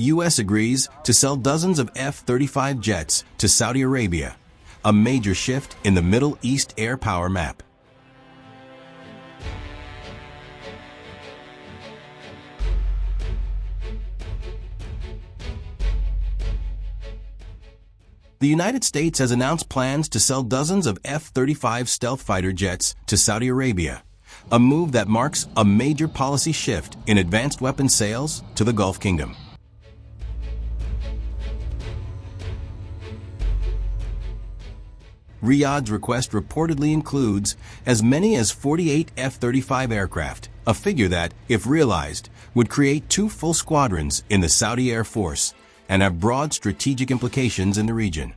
U.S. agrees to sell dozens of F-35 jets to Saudi Arabia, a major shift in the Middle East air power map. The United States has announced plans to sell dozens of F-35 stealth fighter jets to Saudi Arabia, a move that marks a major policy shift in advanced weapons sales to the Gulf Kingdom. Riyadh's request reportedly includes as many as 48 F-35 aircraft, a figure that, if realized, would create 2 full squadrons in the Saudi Air Force and have broad strategic implications in the region.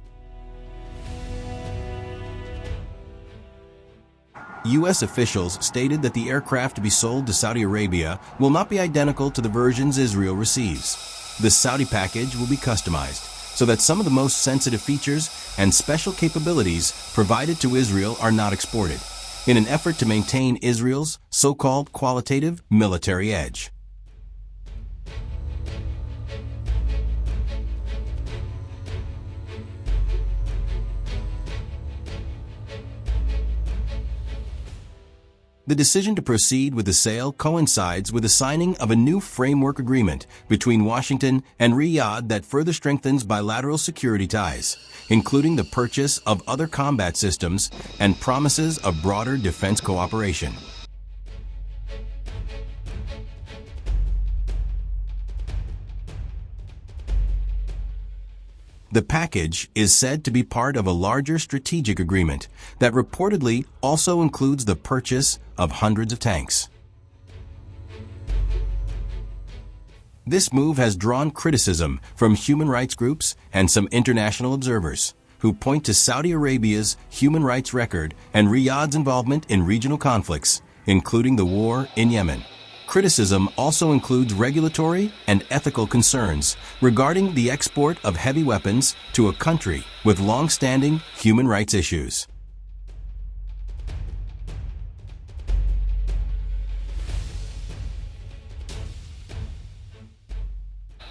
U.S. officials stated that the aircraft to be sold to Saudi Arabia will not be identical to the versions Israel receives. The Saudi package will be customized so that some of the most sensitive features and special capabilities provided to Israel are not exported, in an effort to maintain Israel's so-called qualitative military edge. The decision to proceed with the sale coincides with the signing of a new framework agreement between Washington and Riyadh that further strengthens bilateral security ties, including the purchase of other combat systems and promises of broader defense cooperation. The package is said to be part of a larger strategic agreement that reportedly also includes the purchase of hundreds of tanks. This move has drawn criticism from human rights groups and some international observers, who point to Saudi Arabia's human rights record and Riyadh's involvement in regional conflicts, including the war in Yemen. Criticism also includes regulatory and ethical concerns regarding the export of heavy weapons to a country with long-standing human rights issues.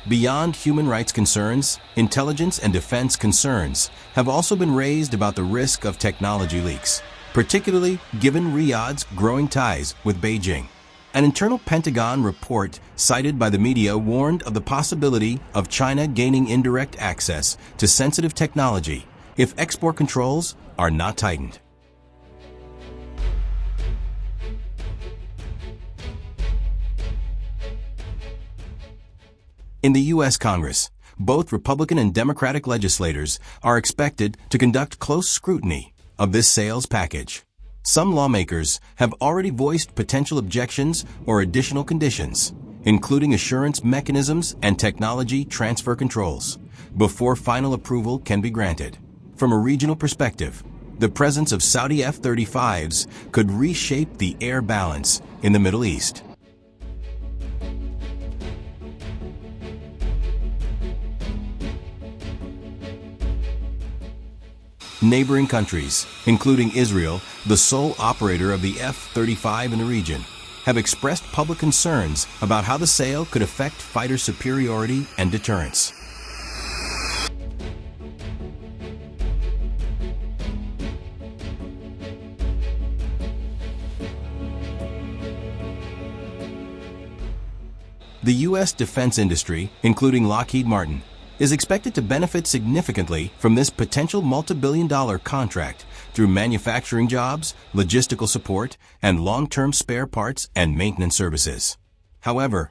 Beyond human rights concerns, intelligence and defense concerns have also been raised about the risk of technology leaks, particularly given Riyadh's growing ties with Beijing. An internal Pentagon report cited by the media warned of the possibility of China gaining indirect access to sensitive technology if export controls are not tightened. In the U.S. Congress, both Republican and Democratic legislators are expected to conduct close scrutiny of this sales package. Some lawmakers have already voiced potential objections or additional conditions, including assurance mechanisms and technology transfer controls, before final approval can be granted. From a regional perspective, the presence of Saudi F-35s could reshape the air balance in the Middle East. Neighboring countries, including Israel, the sole operator of the F-35 in the region, have expressed public concerns about how the sale could affect fighter superiority and deterrence. The U.S. defense industry, including Lockheed Martin, is expected to benefit significantly from this potential multi-billion-dollar contract through manufacturing jobs, logistical support, and long-term spare parts and maintenance services. However,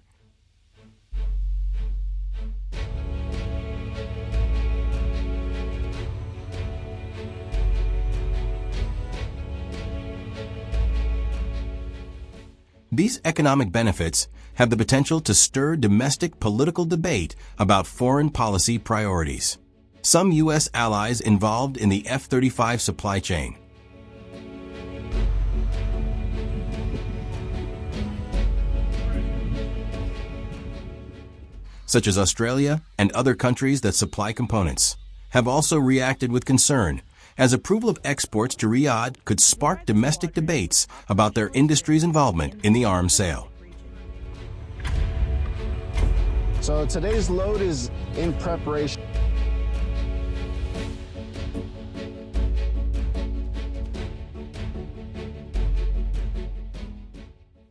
these economic benefits have the potential to stir domestic political debate about foreign policy priorities. Some U.S. allies involved in the F-35 supply chain, such as Australia and other countries that supply components, have also reacted with concern, as approval of exports to Riyadh could spark domestic debates about their industry's involvement in the arms sale. So today's load is in preparation.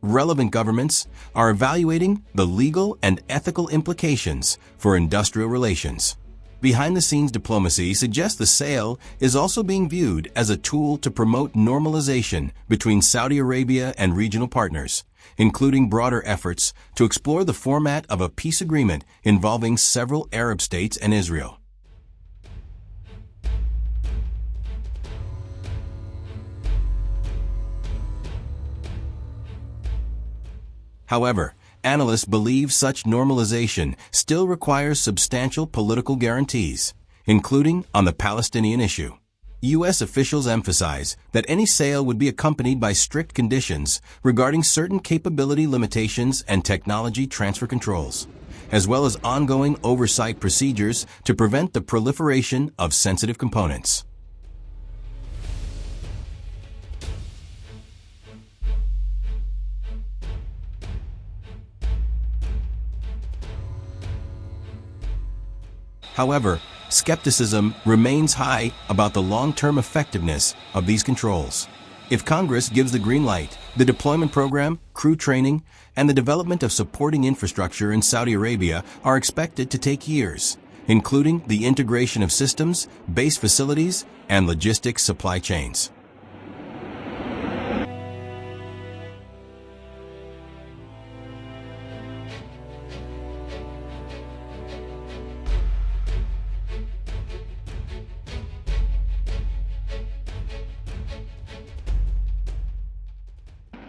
Relevant governments are evaluating the legal and ethical implications for industrial relations. Behind-the-scenes diplomacy suggests the sale is also being viewed as a tool to promote normalization between Saudi Arabia and regional partners, including broader efforts to explore the format of a peace agreement involving several Arab states and Israel. However, analysts believe such normalization still requires substantial political guarantees, including on the Palestinian issue. U.S. officials emphasize that any sale would be accompanied by strict conditions regarding certain capability limitations and technology transfer controls, as well as ongoing oversight procedures to prevent the proliferation of sensitive components. However, skepticism remains high about the long-term effectiveness of these controls. If Congress gives the green light, the deployment program, crew training, and the development of supporting infrastructure in Saudi Arabia are expected to take years, including the integration of systems, base facilities, and logistics supply chains.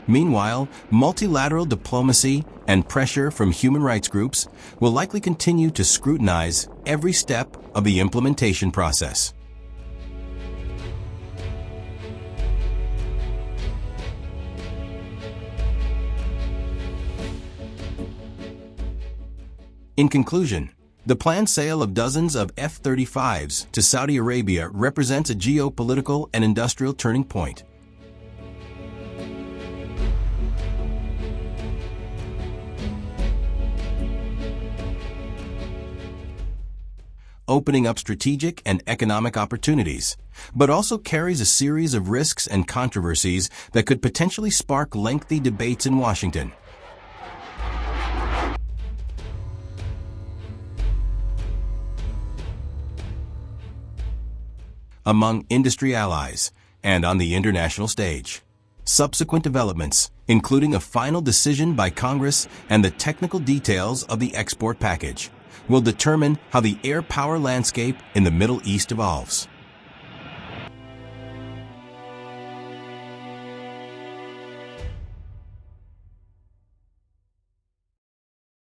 Meanwhile, multilateral diplomacy and pressure from human rights groups will likely continue to scrutinize every step of the implementation process. In conclusion, the planned sale of dozens of F-35s to Saudi Arabia represents a geopolitical and industrial turning point. Opening up strategic and economic opportunities, but also carries a series of risks and controversies that could potentially spark lengthy debates in Washington. Among industry allies and on the international stage. Subsequent developments, including a final decision by Congress and the technical details of the export package, will determine how the air power landscape in the Middle East evolves.